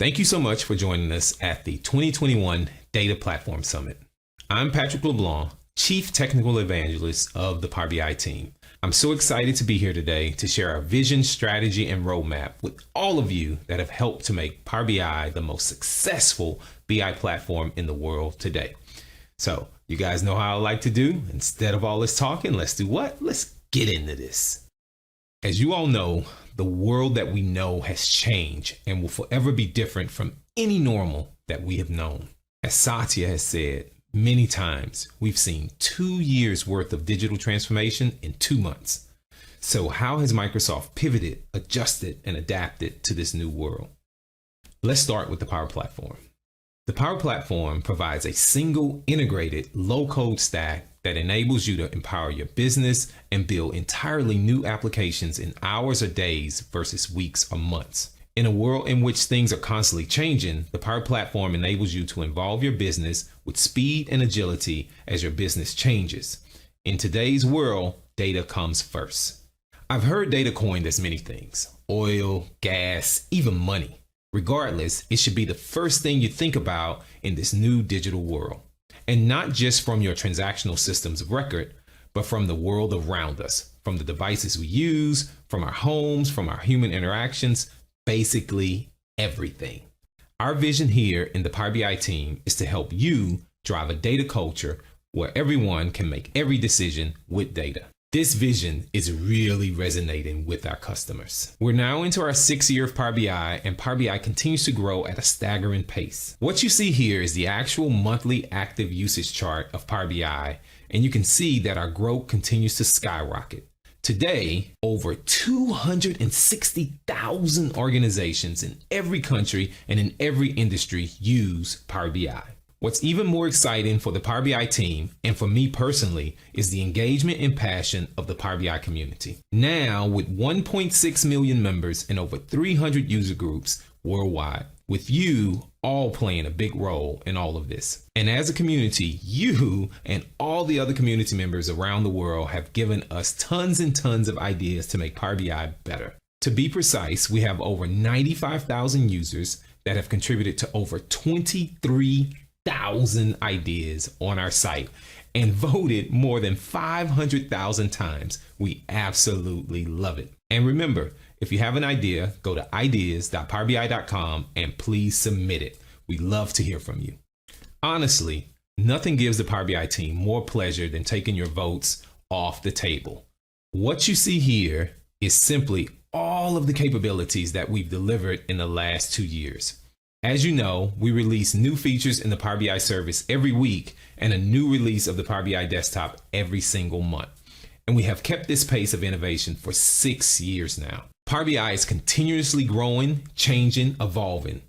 Thank you so much for joining us at the 2021 Data Platform Summit. I'm Patrick LeBlanc, Chief Technical Evangelist of the PowerBI team. I'm so excited to be here today to share our vision, strategy, and roadmap with all of you that have helped to make PowerBI the most successful BI platform in the world today. So you guys know how I like to do. Instead of all this talking, let's do what? Let's get into this. As you all know, the world that we know has changed and will forever be different from any normal that we have known. As Satya has said many times, we've seen 2 years worth of digital transformation in 2 months. So how has Microsoft pivoted, adjusted, and adapted to this new world? Let's start with the Power Platform. The Power Platform provides a single integrated low-code stack that enables you to empower your business and build entirely new applications in hours or days versus weeks or months. In a world in which things are constantly changing, the Power Platform enables you to involve your business with speed and agility as your business changes. In today's world, data comes first. I've heard data coined as many things: oil, gas, even money. Regardless, it should be the first thing you think about in this new digital world. And not just from your transactional systems of record, but from the world around us, from the devices we use, from our homes, from our human interactions, basically everything. Our vision here in the PowerBI team is to help you drive a data culture where everyone can make every decision with data. This vision is really resonating with our customers. We're now into our 6th year of PowerBI, and PowerBI continues to grow at a staggering pace. What you see here is the actual monthly active usage chart of PowerBI, and you can see that our growth continues to skyrocket. Today, over 260,000 organizations in every country and in every industry use PowerBI. What's even more exciting for the PowerBI team, and for me personally, is the engagement and passion of the PowerBI community. Now, with 1.6 million members and over 300 user groups worldwide, with you all playing a big role in all of this. And as a community, you and all the other community members around the world have given us tons and tons of ideas to make PowerBI better. To be precise, we have over 95,000 users that have contributed to over 23,000 ideas on our site and voted more than 500,000 times. We absolutely love it. And remember, if you have an idea, go to ideas.powerbi.com and please submit it. We love to hear from you. Honestly, nothing gives the PowerBI team more pleasure than taking your votes off the table. What you see here is simply all of the capabilities that we've delivered in the last 2 years. As you know, we release new features in the PowerBI service every week and a new release of the PowerBI desktop every single month. And we have kept this pace of innovation for 6 years now. PowerBI is continuously growing, changing, evolving,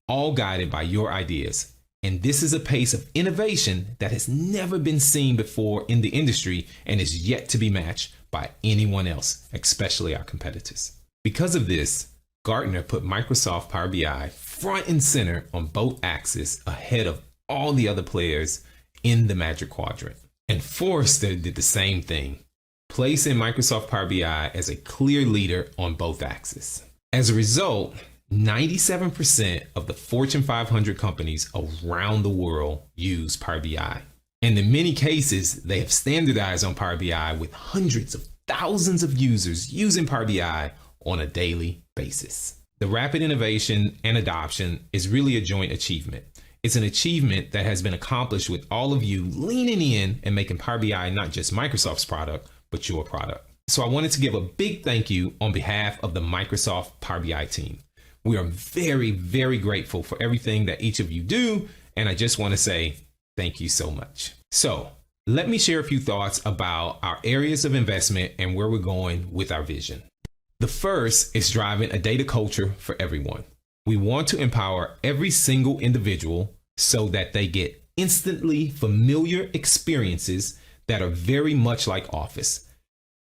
all guided by your ideas. And this is a pace of innovation that has never been seen before in the industry and is yet to be matched by anyone else, especially our competitors. Because of this, Gartner put Microsoft Power BI front and center on both axes ahead of all the other players in the Magic Quadrant. And Forrester did the same thing, placing Microsoft Power BI as a clear leader on both axes. As a result, 97% of the Fortune 500 companies around the world use Power BI. And in many cases, they have standardized on Power BI with hundreds of thousands of users using Power BI on a daily basis. The rapid innovation and adoption is really a joint achievement. It's an achievement that has been accomplished with all of you leaning in and making Power BI not just Microsoft's product, but your product. So I wanted to give a big thank you on behalf of the Microsoft Power BI team. We are very, very grateful for everything that each of you do, and I just want to say thank you so much. So let me share a few thoughts about our areas of investment and where we're going with our vision. The first is driving a data culture for everyone. We want to empower every single individual so that they get instantly familiar experiences that are very much like Office,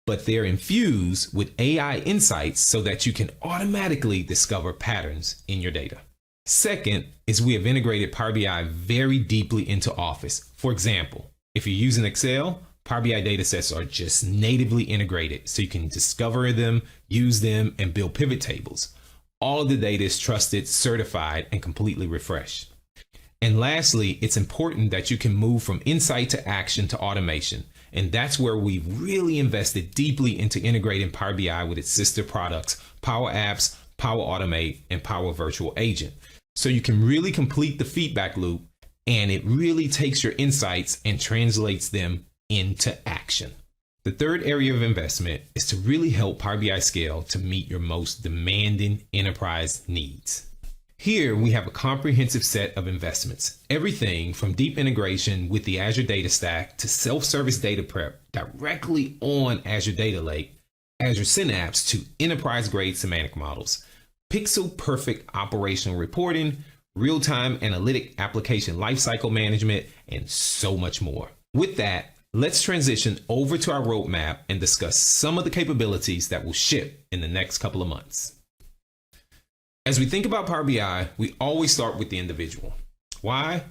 but they're infused with AI insights so that you can automatically discover patterns in your data. Second is we have integrated Power BI very deeply into Office. For example, if you're using Excel, Power BI datasets are just natively integrated so you can discover them, use them, and build pivot tables. All of the data is trusted, certified, and completely refreshed. And lastly, it's important that you can move from insight to action to automation. And that's where we've really invested deeply into integrating Power BI with its sister products, Power Apps, Power Automate, and Power Virtual Agent. So you can really complete the feedback loop, and it really takes your insights and translates them into action. The third area of investment is to really help Power BI scale to meet your most demanding enterprise needs. Here we have a comprehensive set of investments, everything from deep integration with the Azure Data Stack to self-service data prep directly on Azure Data Lake, Azure Synapse to enterprise-grade semantic models, pixel-perfect operational reporting, real-time analytic application lifecycle management, and so much more. With that, let's transition over to our roadmap and discuss some of the capabilities that will ship in the next couple of months. As we think about Power BI, we always start with the individual. Why?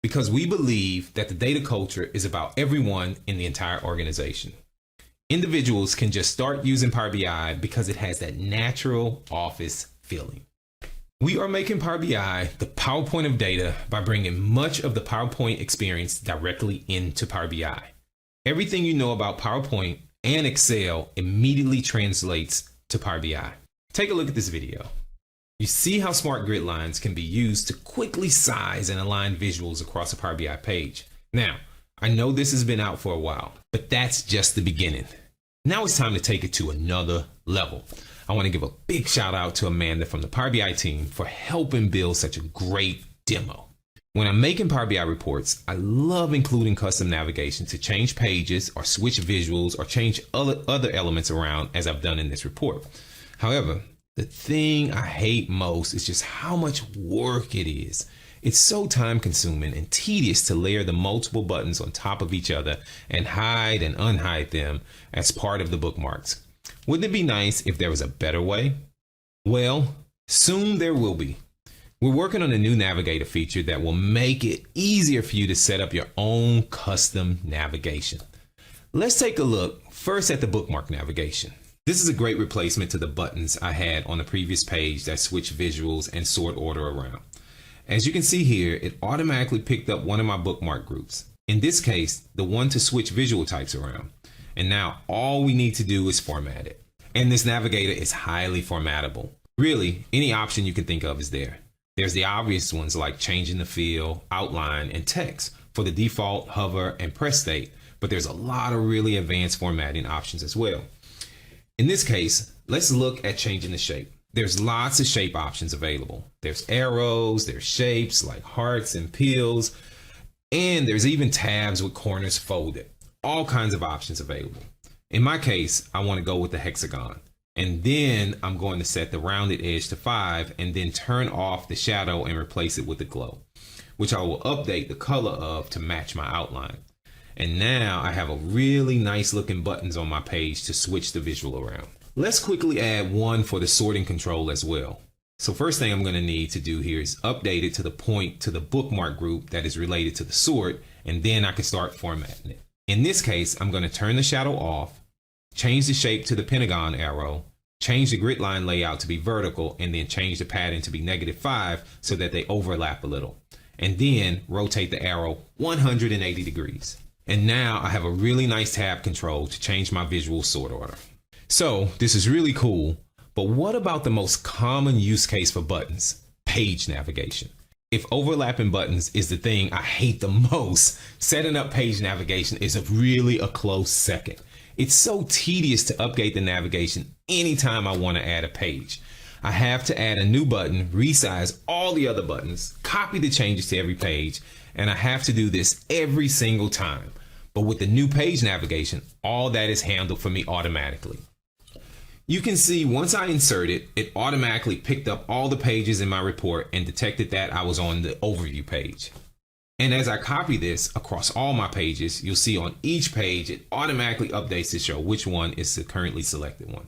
Because we believe that the data culture is about everyone in the entire organization. Individuals can just start using Power BI because it has that natural office feeling. We are making Power BI the PowerPoint of data by bringing much of the PowerPoint experience directly into Power BI. Everything you know about PowerPoint and Excel immediately translates to Power BI. Take a look at this video. You see how smart grid lines can be used to quickly size and align visuals across a Power BI page. Now, I know this has been out for a while, but that's just the beginning. Now it's time to take it to another level. I want to give a big shout out to Amanda from the Power BI team for helping build such a great demo. When I'm making Power BI reports, I love including custom navigation to change pages or switch visuals or change other elements around as I've done in this report. However, the thing I hate most is just how much work it is. It's so time consuming and tedious to layer the multiple buttons on top of each other and hide and unhide them as part of the bookmarks. Wouldn't it be nice if there was a better way? Well, soon there will be. We're working on a new navigator feature that will make it easier for you to set up your own custom navigation. Let's take a look first at the bookmark navigation. This is a great replacement to the buttons I had on the previous page that switch visuals and sort order around. As you can see here, it automatically picked up one of my bookmark groups. In this case, the one to switch visual types around. And now all we need to do is format it. And this navigator is highly formattable. Really, any option you can think of is there. There's the obvious ones like changing the fill, outline, and text for the default, hover, and press state, but there's a lot of really advanced formatting options as well. In this case, let's look at changing the shape. There's lots of shape options available. There's arrows, there's shapes like hearts and pills, and there's even tabs with corners folded. All kinds of options available. In my case, I want to go with the hexagon. And then I'm going to set the rounded edge to 5 and then turn off the shadow and replace it with the glow, which I will update the color of to match my outline. And now I have a really nice looking buttons on my page to switch the visual around. Let's quickly add one for the sorting control as well. So first thing I'm going to need to do here is update it to the point to the bookmark group that is related to the sort, and then I can start formatting it. In this case, I'm going to turn the shadow off, change the shape to the pentagon arrow, change the grid line layout to be vertical, and then change the pattern to be -5 so that they overlap a little. And then rotate the arrow 180 degrees. And now I have a really nice tab control to change my visual sort order. So this is really cool, but what about the most common use case for buttons? Page navigation. If overlapping buttons is the thing I hate the most, setting up page navigation is really a close second. It's so tedious to update the navigation anytime I want to add a page. I have to add a new button, resize all the other buttons, copy the changes to every page, and I have to do this every single time. But with the new page navigation, all that is handled for me automatically. You can see once I inserted, it automatically picked up all the pages in my report and detected that I was on the overview page. And as I copy this across all my pages, you'll see on each page, it automatically updates to show which one is the currently selected one.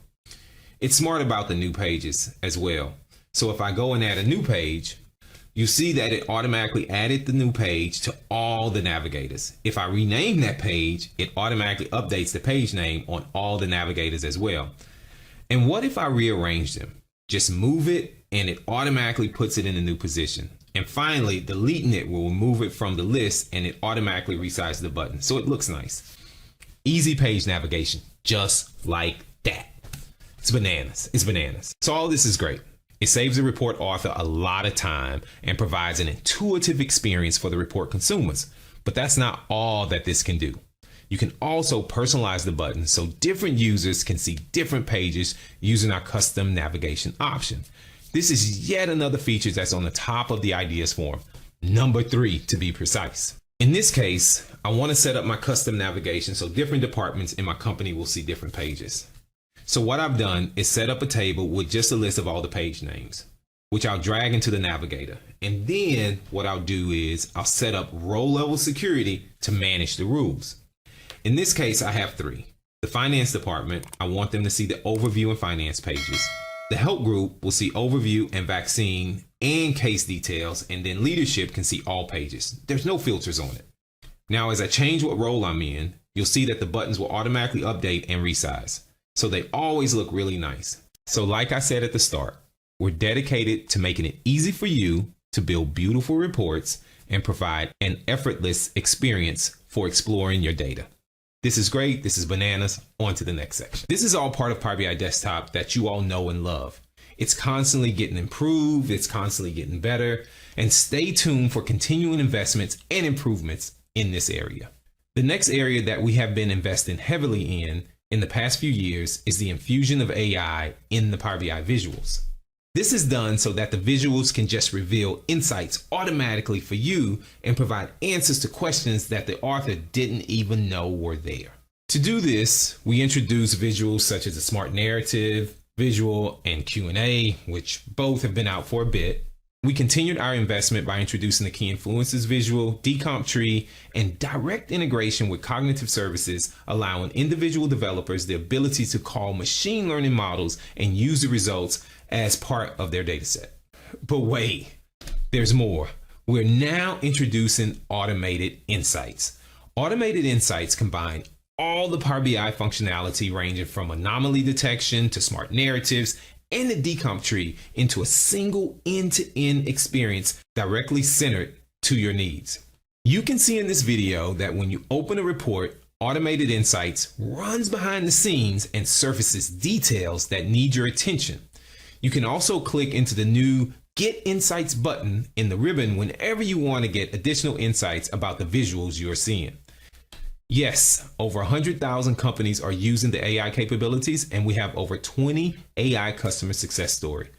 It's smart about the new pages as well. So if I go and add a new page, you see that it automatically added the new page to all the navigators. If I rename that page, it automatically updates the page name on all the navigators as well. And what if I rearrange them? Just move it and it automatically puts it in a new position. And finally, deleting it will remove it from the list and it automatically resizes the button. So it looks nice. Easy page navigation, just like that. It's bananas. It's bananas. So all this is great. It saves the report author a lot of time and provides an intuitive experience for the report consumers. But that's not all that this can do. You can also personalize the button so different users can see different pages using our custom navigation option. This is yet another feature that's on the top of the ideas form, number 3 to be precise. In this case, I want to set up my custom navigation so different departments in my company will see different pages. So what I've done is set up a table with just a list of all the page names, which I'll drag into the navigator. And then what I'll do is I'll set up row level security to manage the rules. In this case, I have 3. The finance department, I want them to see the overview and finance pages. The help group will see overview and vaccine and case details, and then leadership can see all pages. There's no filters on it. Now, as I change what role I'm in, you'll see that the buttons will automatically update and resize. So they always look really nice. So like I said at the start, we're dedicated to making it easy for you to build beautiful reports and provide an effortless experience for exploring your data. This is great. This is bananas. On to the next section. This is all part of Power BI Desktop that you all know and love. It's constantly getting improved. It's constantly getting better. And stay tuned for continuing investments and improvements in this area. The next area that we have been investing heavily in the past few years is the infusion of AI in the Power BI visuals. This is done so that the visuals can just reveal insights automatically for you and provide answers to questions that the author didn't even know were there. To do this, we introduce visuals such as a smart narrative, visual, and Q&A, which both have been out for a bit. We continued our investment by introducing the key influences visual, decomp tree, and direct integration with cognitive services, allowing individual developers the ability to call machine learning models and use the results as part of their dataset. But wait, there's more. We're now introducing automated insights. Automated insights combine all the Power BI functionality ranging from anomaly detection to smart narratives and the decomp tree into a single end-to-end experience directly centered to your needs. You can see in this video that when you open a report, Automated Insights runs behind the scenes and surfaces details that need your attention. You can also click into the new Get Insights button in the ribbon whenever you want to get additional insights about the visuals you're seeing. Yes, over 100,000 companies are using the AI capabilities, and we have over 20 AI customer success stories.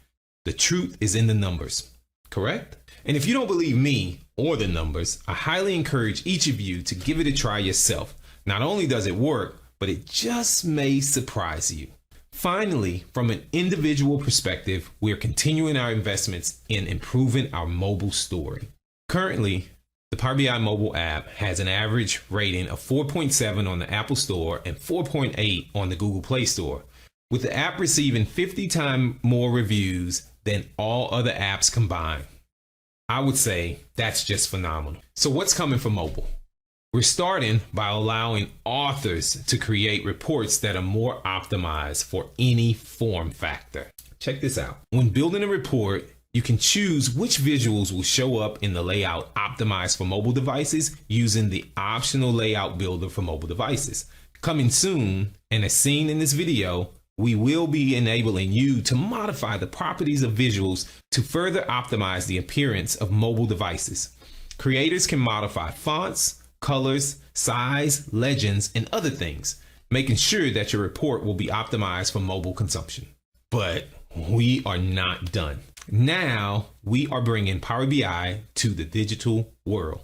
The truth is in the numbers, correct? And if you don't believe me or the numbers, I highly encourage each of you to give it a try yourself. Not only does it work, but it just may surprise you. Finally, from an individual perspective, we are continuing our investments in improving our mobile story. Currently, the Power BI mobile app has an average rating of 4.7 on the Apple Store and 4.8 on the Google Play Store, with the app receiving 50 times more reviews than all other apps combined. I would say that's just phenomenal. So what's coming for mobile? We're starting by allowing authors to create reports that are more optimized for any form factor. Check this out. When building a report, you can choose which visuals will show up in the layout optimized for mobile devices using the optional layout builder for mobile devices. Coming soon, and as seen in this video, we will be enabling you to modify the properties of visuals to further optimize the appearance of mobile devices. Creators can modify fonts, colors, size, legends, and other things, making sure that your report will be optimized for mobile consumption. But we are not done. Now we are bringing Power BI to the digital world.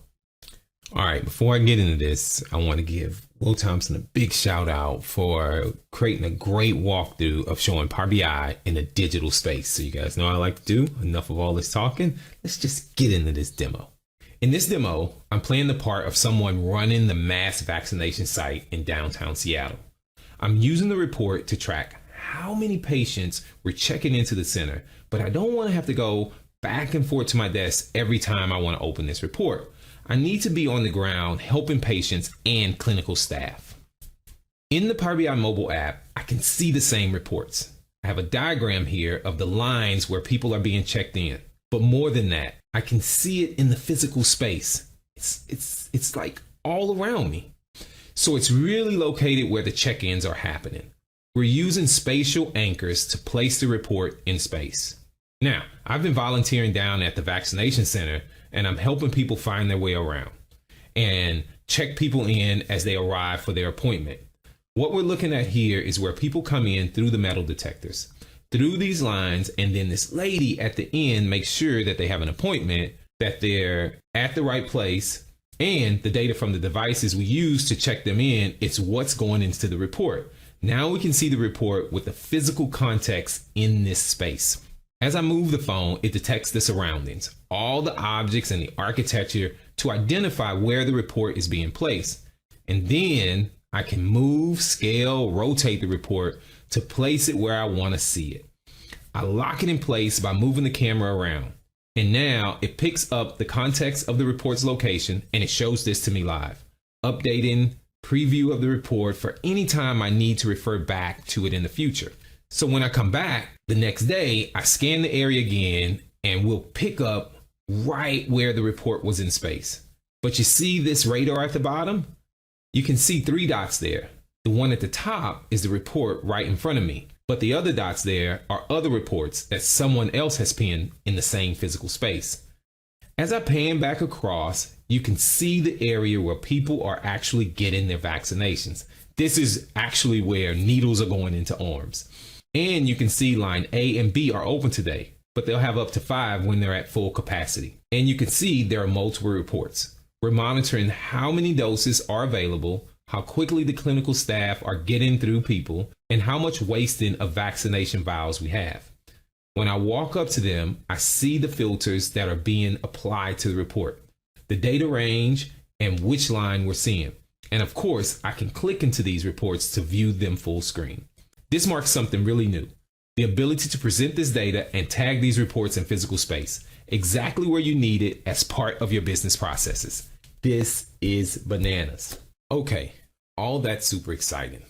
All right, before I get into this, I want to give Will Thompson a big shout out for creating a great walkthrough of showing Power BI in the digital space. So you guys know what I like to do. Enough of all this talking. Let's just get into this demo. In this demo, I'm playing the part of someone running the mass vaccination site in downtown Seattle. I'm using the report to track how many patients were checking into the center, but I don't want to have to go back and forth to my desk every time I want to open this report. I need to be on the ground helping patients and clinical staff. In the Power BI mobile app, I can see the same reports. I have a diagram here of the lines where people are being checked in. But more than that, I can see it in the physical space. It's like all around me. So it's really located where the check-ins are happening. We're using spatial anchors to place the report in space. Now, I've been volunteering down at the vaccination center, and I'm helping people find their way around and check people in as they arrive for their appointment. What we're looking at here is where people come in through the metal detectors, through these lines, and then this lady at the end makes sure that they have an appointment, that they're at the right place, and the data from the devices we use to check them in, it's what's going into the report. Now we can see the report with the physical context in this space. As I move the phone, it detects the surroundings, all the objects and the architecture to identify where the report is being placed. And then I can move, scale, rotate the report to place it where I want to see it. I lock it in place by moving the camera around. And now it picks up the context of the report's location and it shows this to me live. Updating preview of the report for any time I need to refer back to it in the future. So when I come back the next day, I scan the area again and we'll pick up right where the report was in space. But you see this radar at the bottom? You can see 3 dots there. The one at the top is the report right in front of me, but the other dots there are other reports that someone else has pinned in the same physical space. As I pan back across, you can see the area where people are actually getting their vaccinations. This is actually where needles are going into arms. And you can see line A and B are open today, but they'll have up to 5 when they're at full capacity. And you can see there are multiple reports. We're monitoring how many doses are available, how quickly the clinical staff are getting through people, and how much wasting of vaccination vials we have. When I walk up to them, I see the filters that are being applied to the report, the data range, and which line we're seeing. And of course, I can click into these reports to view them full screen. This marks something really new, the ability to present this data and tag these reports in physical space, exactly where you need it as part of your business processes. This is bananas. Okay, all that's super exciting.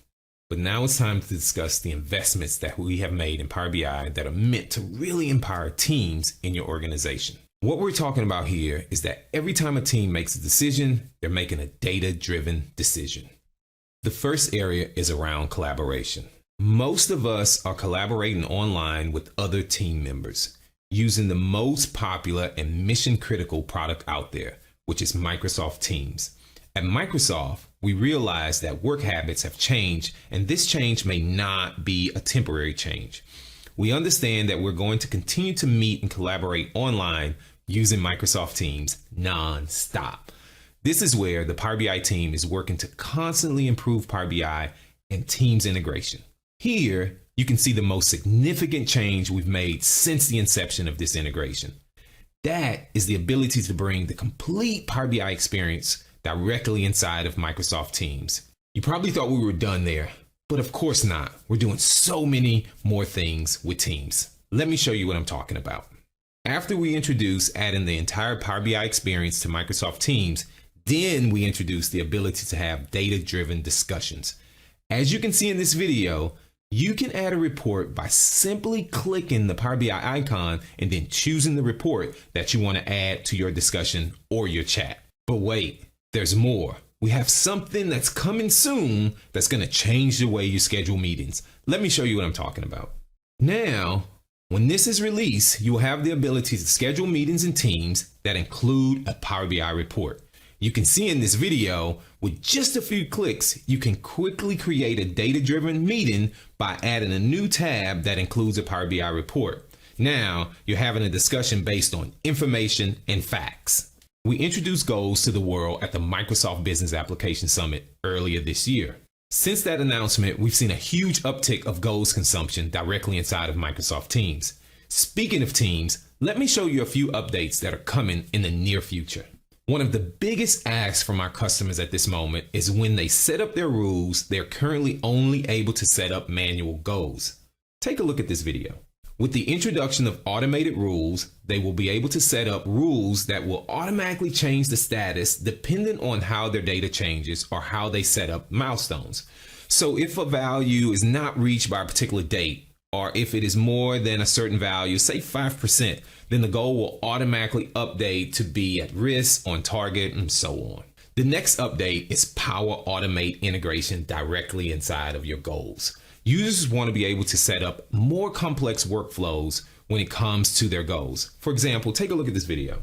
But now it's time to discuss the investments that we have made in Power BI that are meant to really empower teams in your organization. What we're talking about here is that every time a team makes a decision, they're making a data-driven decision. The first area is around collaboration. Most of us are collaborating online with other team members using the most popular and mission-critical product out there, which is Microsoft Teams. At Microsoft, we realize that work habits have changed, and this change may not be a temporary change. We understand that we're going to continue to meet and collaborate online using Microsoft Teams non-stop. This is where the Power BI team is working to constantly improve Power BI and Teams integration. Here, you can see the most significant change we've made since the inception of this integration. That is the ability to bring the complete Power BI experience directly inside of Microsoft Teams. You probably thought we were done there, but of course not. We're doing so many more things with Teams. Let me show you what I'm talking about. After we introduce adding the entire Power BI experience to Microsoft Teams, then we introduce the ability to have data-driven discussions. As you can see in this video, you can add a report by simply clicking the Power BI icon and then choosing the report that you want to add to your discussion or your chat. But wait, there's more. We have something that's coming soon that's going to change the way you schedule meetings. Let me show you what I'm talking about. Now, when this is released, you will have the ability to schedule meetings in Teams that include a Power BI report. You can see in this video, with just a few clicks, you can quickly create a data-driven meeting by adding a new tab that includes a Power BI report. Now, you're having a discussion based on information and facts. We introduced goals to the world at the Microsoft Business Application Summit earlier this year. Since that announcement, we've seen a huge uptick of goals consumption directly inside of Microsoft Teams. Speaking of Teams, let me show you a few updates that are coming in the near future. One of the biggest asks from our customers at this moment is when they set up their rules, they're currently only able to set up manual goals. Take a look at this video. With the introduction of automated rules, they will be able to set up rules that will automatically change the status depending on how their data changes or how they set up milestones. So if a value is not reached by a particular date, or if it is more than a certain value, say 5%, then the goal will automatically update to be at risk, on target, and so on. The next update is Power Automate integration directly inside of your goals. Users want to be able to set up more complex workflows when it comes to their goals. For example, take a look at this video.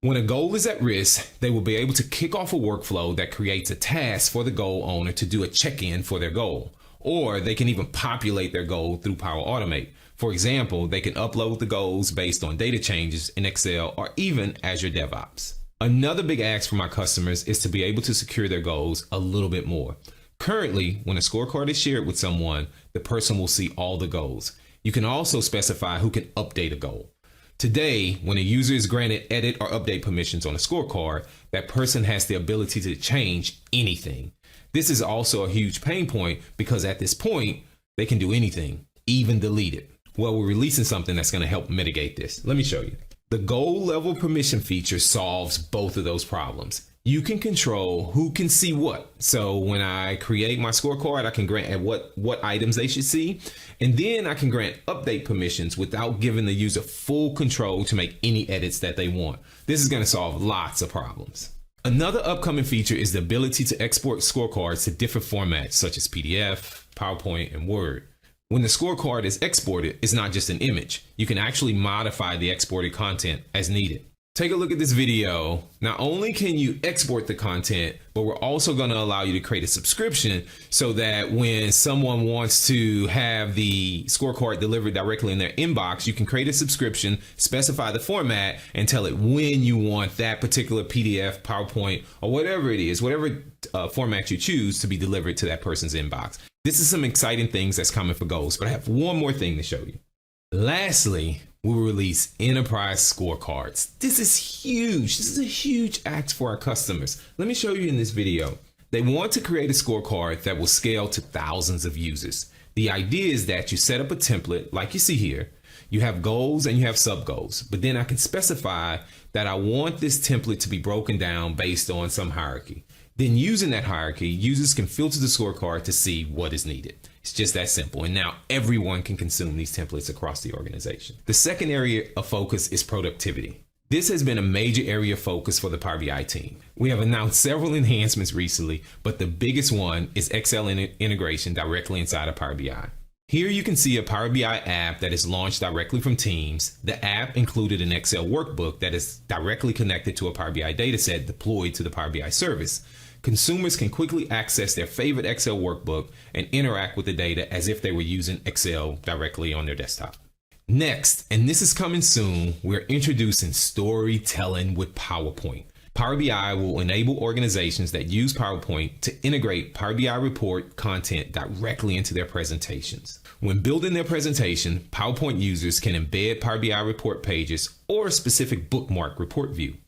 When a goal is at risk, they will be able to kick off a workflow that creates a task for the goal owner to do a check-in for their goal. Or they can even populate their goal through Power Automate. For example, they can upload the goals based on data changes in Excel or even Azure DevOps. Another big ask from our customers is to be able to secure their goals a little bit more. Currently, when a scorecard is shared with someone, the person will see all the goals. You can also specify who can update a goal. Today, when a user is granted edit or update permissions on a scorecard, that person has the ability to change anything. This is also a huge pain point because at this point, they can do anything, even delete it. Well, we're releasing something that's going to help mitigate this. Let me show you. The goal level permission feature solves both of those problems. You can control who can see what. So when I create my scorecard, I can grant what items they should see. And then I can grant update permissions without giving the user full control to make any edits that they want. This is going to solve lots of problems. Another upcoming feature is the ability to export scorecards to different formats such as PDF, PowerPoint, and Word. When the scorecard is exported, it's not just an image. You can actually modify the exported content as needed. Take a look at this video. Not only can you export the content, but we're also going to allow you to create a subscription so that when someone wants to have the scorecard delivered directly in their inbox, you can create a subscription, specify the format, and tell it when you want that particular PDF, PowerPoint, or whatever it is, whatever format you choose to be delivered to that person's inbox. This is some exciting things that's coming for goals, but I have one more thing to show you. Lastly, we'll release enterprise scorecards. This is huge. This is a huge ask for our customers. Let me show you in this video. They want to create a scorecard that will scale to thousands of users. The idea is that you set up a template like you see here. You have goals and you have sub goals, but then I can specify that I want this template to be broken down based on some hierarchy. Then using that hierarchy, users can filter the scorecard to see what is needed. It's just that simple. And now everyone can consume these templates across the organization. The second area of focus is productivity. This has been a major area of focus for the Power BI team. We have announced several enhancements recently, but the biggest one is Excel integration directly inside of Power BI. Here you can see a Power BI app that is launched directly from Teams. The app included an Excel workbook that is directly connected to a Power BI dataset deployed to the Power BI service. Consumers can quickly access their favorite Excel workbook and interact with the data as if they were using Excel directly on their desktop. Next, and this is coming soon, we're introducing storytelling with PowerPoint. Power BI will enable organizations that use PowerPoint to integrate Power BI report content directly into their presentations. When building their presentation, PowerPoint users can embed Power BI report pages or a specific bookmark report view.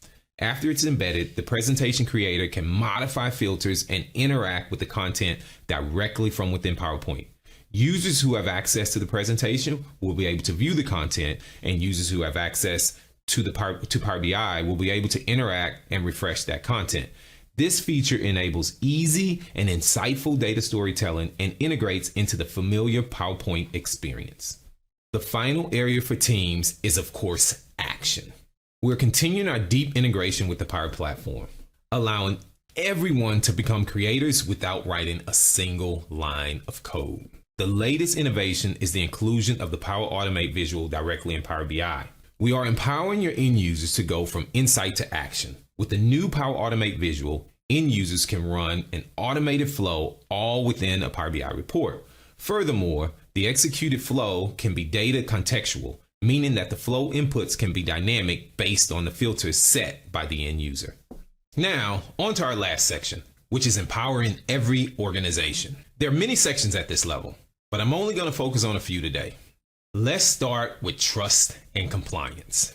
After it's embedded, the presentation creator can modify filters and interact with the content directly from within PowerPoint. Users who have access to the presentation will be able to view the content, and users who have access to Power BI will be able to interact and refresh that content. This feature enables easy and insightful data storytelling and integrates into the familiar PowerPoint experience. The final area for teams is, of course, action. We're continuing our deep integration with the Power Platform, allowing everyone to become creators without writing a single line of code. The latest innovation is the inclusion of the Power Automate visual directly in Power BI. We are empowering your end users to go from insight to action. With the new Power Automate visual, end users can run an automated flow all within a Power BI report. Furthermore, the executed flow can be data contextual, meaning that the flow inputs can be dynamic based on the filters set by the end user. Now, on to our last section, which is empowering every organization. There are many sections at this level, but I'm only going to focus on a few today. Let's start with trust and compliance.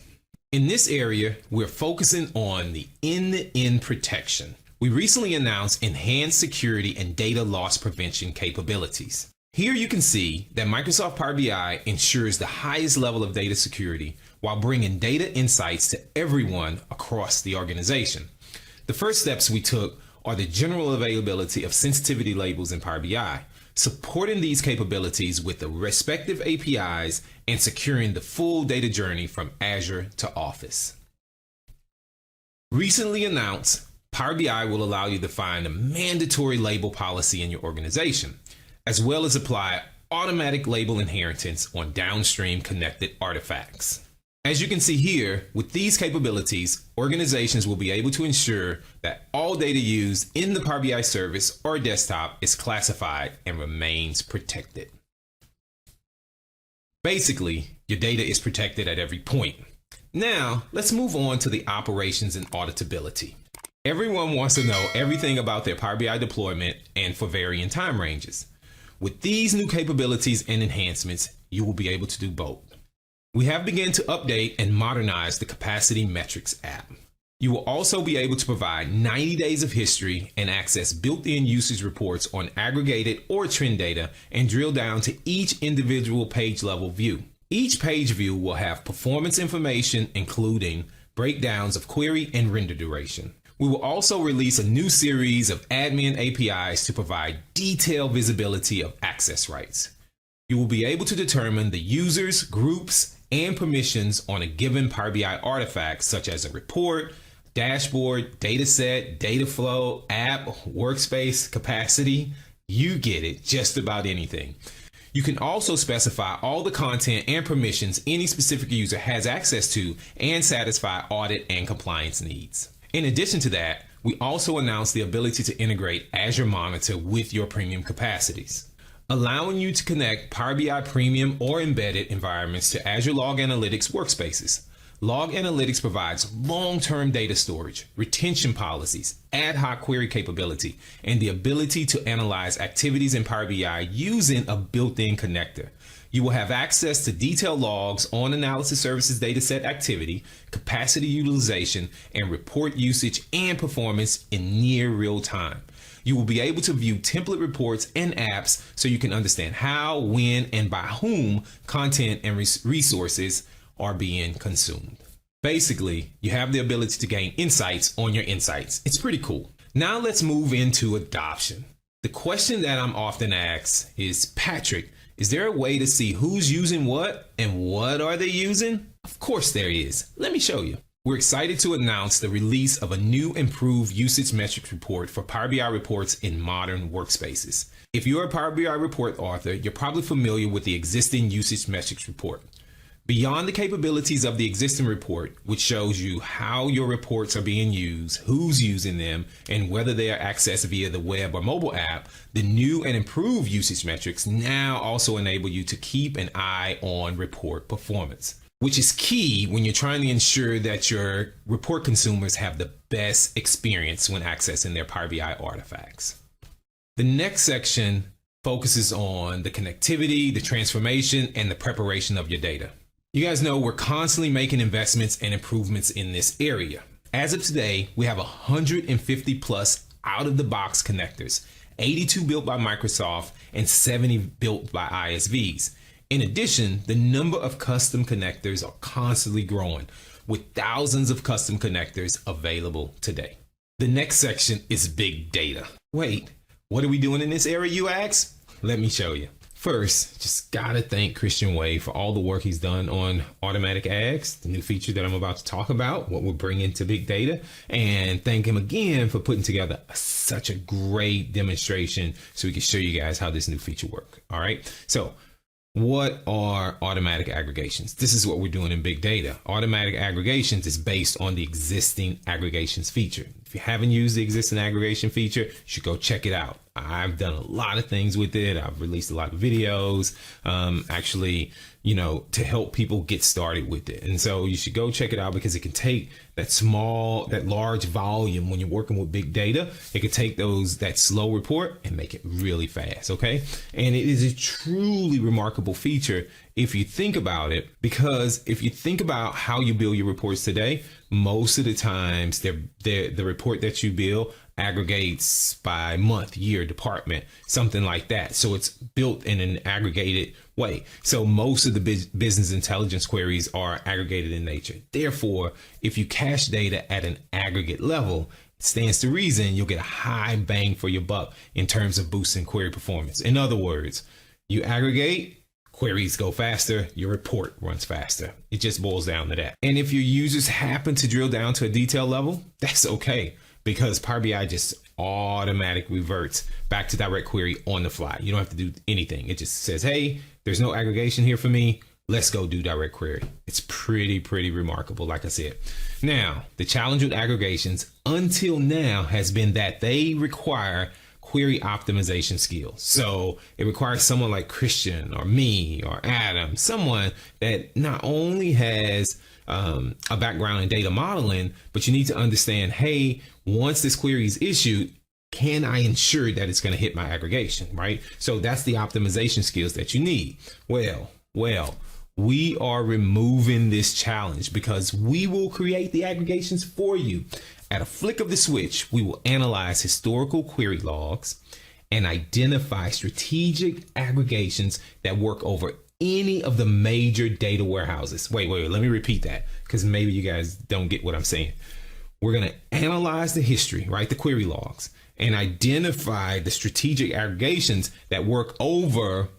In this area, we're focusing on the end-to-end protection. We recently announced enhanced security and data loss prevention capabilities. Here you can see that Microsoft Power BI ensures the highest level of data security while bringing data insights to everyone across the organization. The first steps we took are the general availability of sensitivity labels in Power BI. supporting these capabilities with the respective APIs and securing the full data journey from Azure to Office. Recently announced, Power BI will allow you to find a mandatory label policy in your organization, as well as apply automatic label inheritance on downstream connected artifacts. As you can see here, with these capabilities, organizations will be able to ensure that all data used in the Power BI service or desktop is classified and remains protected. Basically, your data is protected at every point. Now, let's move on to the operations and auditability. Everyone wants to know everything about their Power BI deployment and for varying time ranges. With these new capabilities and enhancements, you will be able to do both. We have begun to update and modernize the Capacity Metrics app. You will also be able to provide 90 days of history and access built-in usage reports on aggregated or trend data and drill down to each individual page level view. Each page view will have performance information, including breakdowns of query and render duration. We will also release a new series of admin APIs to provide detailed visibility of access rights. You will be able to determine the users, groups, and permissions on a given Power BI artifact, such as a report, dashboard, dataset, data flow, app, workspace, capacity. You get it, just about anything. You can also specify all the content and permissions any specific user has access to and satisfy audit and compliance needs. In addition to that, we also announced the ability to integrate Azure Monitor with your premium capacities, allowing you to connect Power BI Premium or embedded environments to Azure Log Analytics workspaces. Log Analytics provides long-term data storage, retention policies, ad hoc query capability, and the ability to analyze activities in Power BI using a built-in connector. You will have access to detailed logs on analysis services dataset activity, capacity utilization, and report usage and performance in near real time. You will be able to view template reports and apps so you can understand how, when, and by whom content and resources are being consumed. Basically, you have the ability to gain insights on your insights. It's pretty cool. Now let's move into adoption. The question that I'm often asked is, Patrick, is there a way to see who's using what and what are they using? Of course there is. Let me show you. We're excited to announce the release of a new improved usage metrics report for Power BI reports in modern workspaces. If you're a Power BI report author, you're probably familiar with the existing usage metrics report. Beyond the capabilities of the existing report, which shows you how your reports are being used, who's using them, and whether they are accessed via the web or mobile app, the new and improved usage metrics now also enable you to keep an eye on report performance, which is key when you're trying to ensure that your report consumers have the best experience when accessing their Power BI artifacts. The next section focuses on the connectivity, the transformation, and the preparation of your data. You guys know we're constantly making investments and improvements in this area. As of today, we have 150 plus out-of-the-box connectors, 82 built by Microsoft and 70 built by ISVs. In addition, the number of custom connectors are constantly growing, with thousands of custom connectors available today. The next section is big data. Wait, what are we doing in this area, you ask? Let me show you. First, just gotta thank Christian Way for all the work he's done on automatic ags, the new feature that I'm about to talk about, what we're bringing to big data, and thank him again for putting together such a great demonstration so we can show you guys how this new feature works. All right, so what are automatic aggregations? This is what we're doing in big data. Automatic aggregations is based on the existing aggregations feature. If you haven't used the existing aggregation feature, you should go check it out. I've done a lot of things with it. I've released a lot of videos, actually, to help people get started with it. And so you should go check it out because it can take that large volume when you're working with big data. It can take that slow report and make it really fast. Okay. And it is a truly remarkable feature if you think about it, because if you think about how you build your reports today, most of the times the report that you build aggregates by month, year, department, something like that. So it's built in an aggregated way. So most of the business intelligence queries are aggregated in nature. Therefore, if you cache data at an aggregate level, stands to reason you'll get a high bang for your buck in terms of boosting query performance. In other words, you aggregate, queries go faster, your report runs faster. It just boils down to that. And if your users happen to drill down to a detail level, that's okay, because Power BI just automatically reverts back to direct query on the fly. You don't have to do anything. It just says, hey, there's no aggregation here for me. Let's go do direct query. It's pretty remarkable, like I said. Now, the challenge with aggregations until now has been that they require query optimization skills. So it requires someone like Christian or me or Adam, someone that not only has a background in data modeling, but you need to understand, hey, once this query is issued, can I ensure that it's going to hit my aggregation, right? So that's the optimization skills that you need. Well, we are removing this challenge because we will create the aggregations for you. At a flick of the switch, we will analyze historical query logs and identify strategic aggregations that work over any of the major data warehouses. Wait, let me repeat that because maybe you guys don't get what I'm saying. We're going to analyze the history, right? The query logs, and identify the strategic aggregations that work over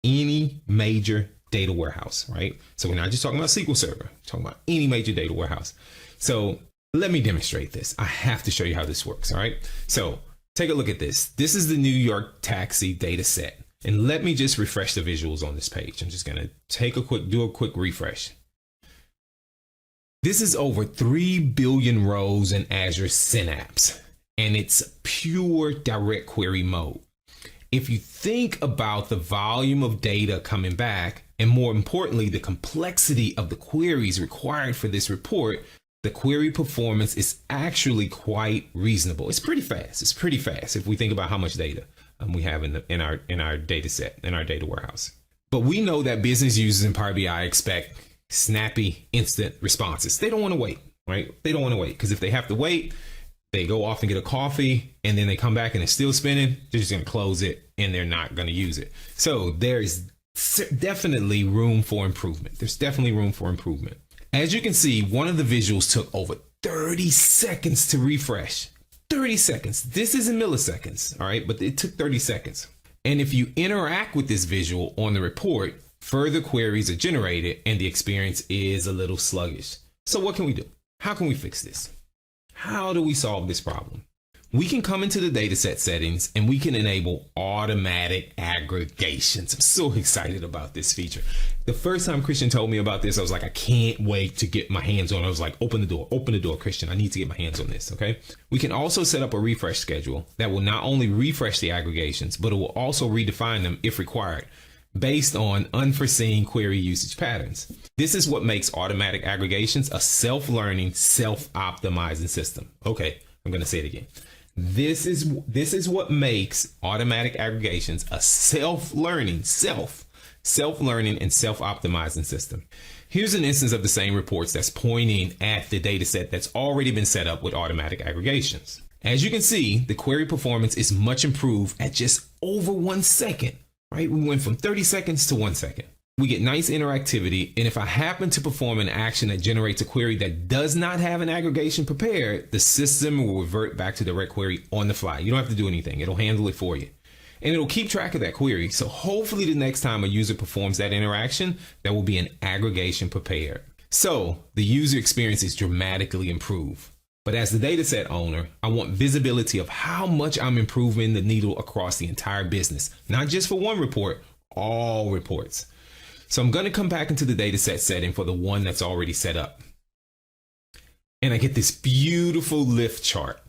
any major data warehouse, right? So we're not just talking about SQL Server, we're talking about any major data warehouse. So let me demonstrate this. I have to show you how this works, all right? So take a look at this. This is the New York taxi data set. And let me just refresh the visuals on this page. I'm just gonna do a quick refresh. This is over 3 billion rows in Azure Synapse, and it's pure direct query mode. If you think about the volume of data coming back, and more importantly, the complexity of the queries required for this report, the query performance is actually quite reasonable. It's pretty fast. It's pretty fast if we think about how much data we have in our data set, in our data warehouse. But we know that business users in Power BI expect snappy, instant responses. They don't want to wait, right? They don't want to wait because if they have to wait, they go off and get a coffee and then they come back and it's still spinning. They're just going to close it and they're not going to use it. So there's definitely room for improvement. There's definitely room for improvement. As you can see, one of the visuals took over 30 seconds to refresh. 30 seconds. This is in milliseconds, all right? But it took 30 seconds. And if you interact with this visual on the report, further queries are generated and the experience is a little sluggish. So what can we do? How can we fix this? How do we solve this problem? We can come into the dataset settings and we can enable automatic aggregations. I'm so excited about this feature. The first time Christian told me about this, I was like, I can't wait to get my hands on it. I was like, open the door, Christian. I need to get my hands on this, okay? We can also set up a refresh schedule that will not only refresh the aggregations, but it will also redefine them if required, based on unforeseen query usage patterns. This is what makes automatic aggregations a self-learning, self-optimizing system. Okay, I'm going to say it again. This is what makes automatic aggregations a self-learning and self-optimizing system. Here's an instance of the same reports that's pointing at the data set that's already been set up with automatic aggregations. As you can see, the query performance is much improved at just over 1 second, right? We went from 30 seconds to 1 second. We get nice interactivity, and if I happen to perform an action that generates a query that does not have an aggregation prepared, the system will revert back to direct query on the fly. You don't have to do anything. It'll handle it for you. And it'll keep track of that query. So hopefully the next time a user performs that interaction, there will be an aggregation prepared. So the user experience is dramatically improved. But as the dataset owner, I want visibility of how much I'm improving the needle across the entire business, not just for one report, all reports. So I'm going to come back into the dataset setting for the one that's already set up. And I get this beautiful lift chart.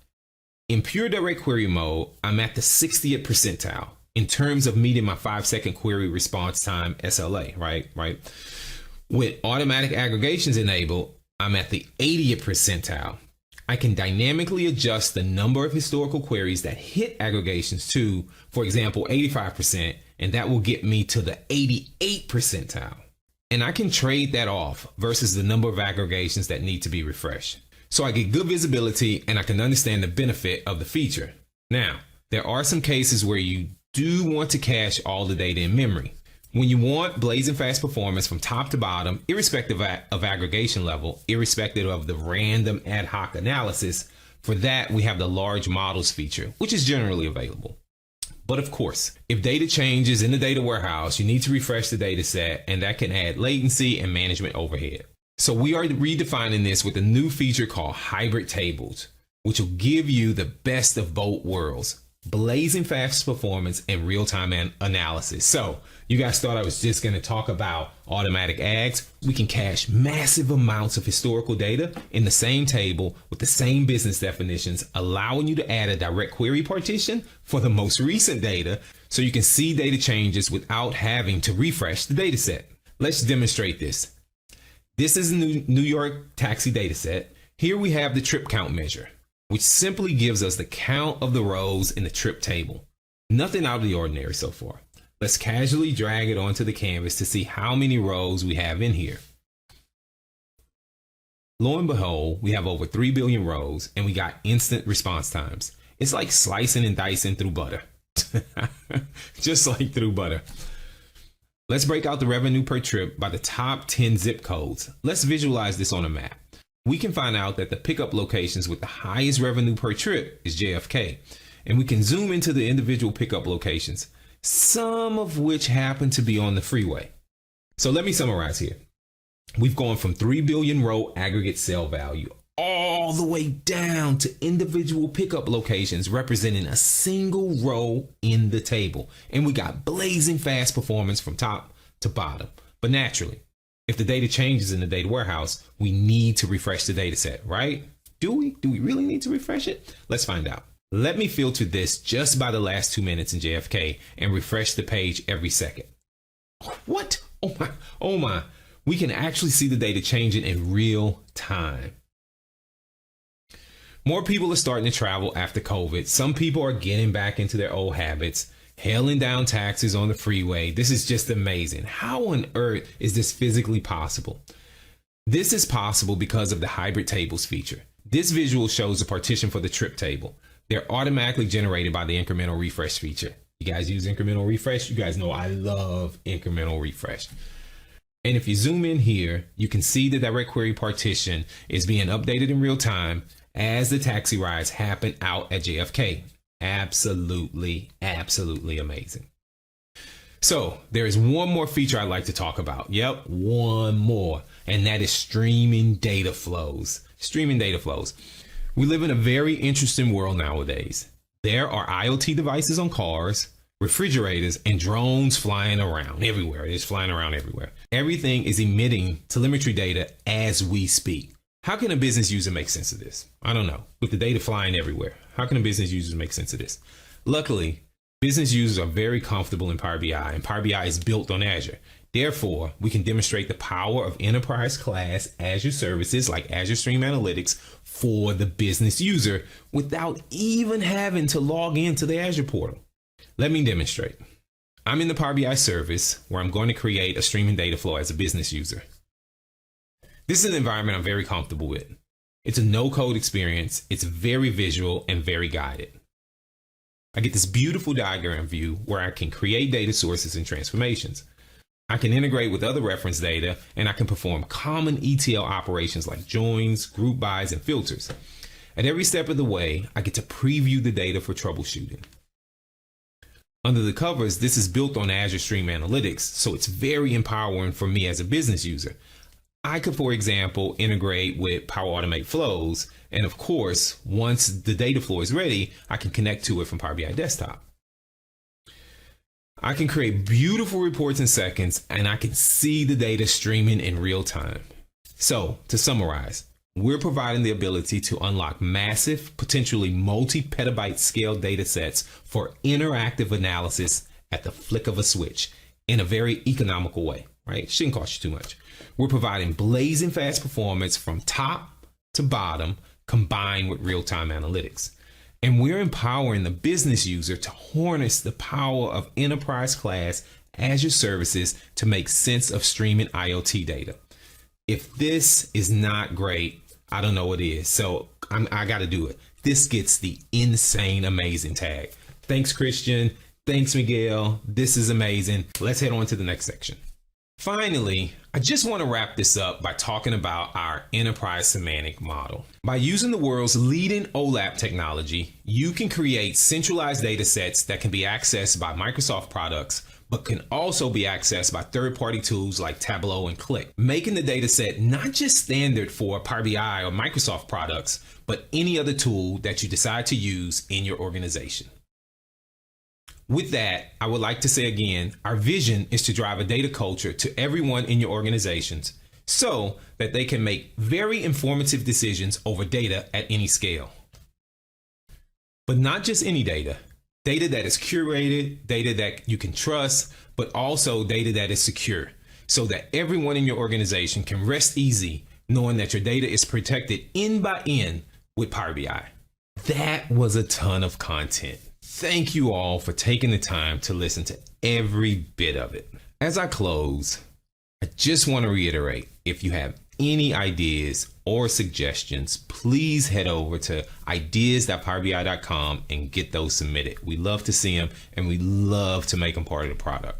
In pure direct query mode, I'm at the 60th percentile in terms of meeting my 5-second query response time SLA, right? With automatic aggregations enabled, I'm at the 80th percentile. I can dynamically adjust the number of historical queries that hit aggregations to, for example, 85%, and that will get me to the 88th percentile. And I can trade that off versus the number of aggregations that need to be refreshed. So I get good visibility and I can understand the benefit of the feature. Now, there are some cases where you do want to cache all the data in memory. When you want blazing fast performance from top to bottom, irrespective of aggregation level, irrespective of the random ad hoc analysis, For that, we have the large models feature, which is generally available. But of course, if data changes in the data warehouse, you need to refresh the data set, and that can add latency and management overhead. So we are redefining this with a new feature called hybrid tables, which will give you the best of both worlds: blazing fast performance and real-time analysis. So you guys thought I was just going to talk about automatic ags. We can cache massive amounts of historical data in the same table with the same business definitions, allowing you to add a direct query partition for the most recent data so you can see data changes without having to refresh the data set. Let's demonstrate this. This is a New York taxi data set. Here we have the trip count measure, which simply gives us the count of the rows in the trip table. Nothing out of the ordinary so far. Let's casually drag it onto the canvas to see how many rows we have in here. Lo and behold, we have over 3 billion rows, and we got instant response times. It's like slicing and dicing through butter. Just like through butter. Let's break out the revenue per trip by the top 10 zip codes. Let's visualize this on a map. We can find out that the pickup locations with the highest revenue per trip is JFK, and we can zoom into the individual pickup locations, some of which happen to be on the freeway. So let me summarize here. We've gone from 3 billion row aggregate sale value all the way down to individual pickup locations representing a single row in the table. And we got blazing fast performance from top to bottom. But naturally, if the data changes in the data warehouse, we need to refresh the data set, right? Do we? Do we really need to refresh it? Let's find out. Let me filter this just by the last 2 minutes in JFK and refresh the page every second. What? Oh my. We can actually see the data changing in real time. More people are starting to travel after COVID. Some people are getting back into their old habits, hailing down taxis on the freeway. This is just amazing. How on earth is this physically possible? This is possible because of the hybrid tables feature. This visual shows a partition for the trip table. They're automatically generated by the incremental refresh feature. You guys use incremental refresh? You guys know I love incremental refresh. And if you zoom in here, you can see the direct query partition is being updated in real time as the taxi rides happen out at JFK. Absolutely, absolutely amazing. So there is one more feature I'd like to talk about. Yep, one more. And that is streaming data flows. Streaming data flows. We live in a very interesting world nowadays. There are IoT devices on cars, refrigerators, and drones flying around everywhere. It's flying around everywhere. Everything is emitting telemetry data as we speak. How can a business user make sense of this? I don't know. With the data flying everywhere, how can a business user make sense of this? Luckily, business users are very comfortable in Power BI, and Power BI is built on Azure. Therefore, we can demonstrate the power of enterprise class Azure services like Azure Stream Analytics for the business user without even having to log into the Azure portal. Let me demonstrate. I'm in the Power BI service where I'm going to create a streaming data flow as a business user. This is an environment I'm very comfortable with. It's a no-code experience. It's very visual and very guided. I get this beautiful diagram view where I can create data sources and transformations. I can integrate with other reference data, and I can perform common ETL operations like joins, group bys, and filters. At every step of the way, I get to preview the data for troubleshooting. Under the covers, this is built on Azure Stream Analytics, so it's very empowering for me as a business user. I could, for example, integrate with Power Automate flows, and of course, once the data flow is ready, I can connect to it from Power BI Desktop. I can create beautiful reports in seconds, and I can see the data streaming in real time. So, to summarize, we're providing the ability to unlock massive, potentially multi-petabyte scale data sets for interactive analysis at the flick of a switch in a very economical way, right? Shouldn't cost you too much. We're providing blazing fast performance from top to bottom combined with real-time analytics. And we're empowering the business user to harness the power of enterprise class Azure services to make sense of streaming IoT data. If this is not great, I don't know what is. So I got to do it. This gets the insane amazing tag. Thanks, Christian. Thanks, Miguel. This is amazing. Let's head on to the next section. Finally, I just want to wrap this up by talking about our enterprise semantic model. By using the world's leading OLAP technology, you can create centralized data sets that can be accessed by Microsoft products, but can also be accessed by third-party tools like Tableau and Qlik, making the data set not just standard for Power BI or Microsoft products, but any other tool that you decide to use in your organization. With that, I would like to say again, our vision is to drive a data culture to everyone in your organizations so that they can make very informative decisions over data at any scale. But not just any data. Data that is curated, data that you can trust, but also data that is secure so that everyone in your organization can rest easy knowing that your data is protected end by end with Power BI. That was a ton of content. Thank you all for taking the time to listen to every bit of it. As I close, I just want to reiterate, if you have any ideas or suggestions, please head over to ideas.powerbi.com and get those submitted. We love to see them and we love to make them part of the product.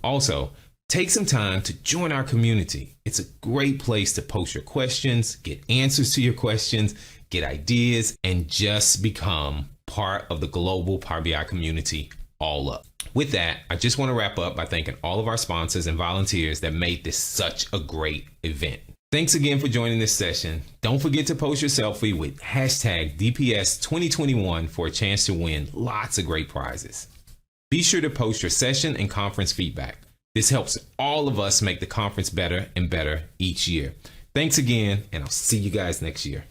Also, take some time to join our community. It's a great place to post your questions, get answers to your questions, get ideas, and just become part of the global Power BI community all up. With that, I just want to wrap up by thanking all of our sponsors and volunteers that made this such a great event. Thanks again for joining this session. Don't forget to post your selfie with hashtag DPS 2021 for a chance to win lots of great prizes. Be sure to post your session and conference feedback. This helps all of us make the conference better and better each year. Thanks again, and I'll see you guys next year.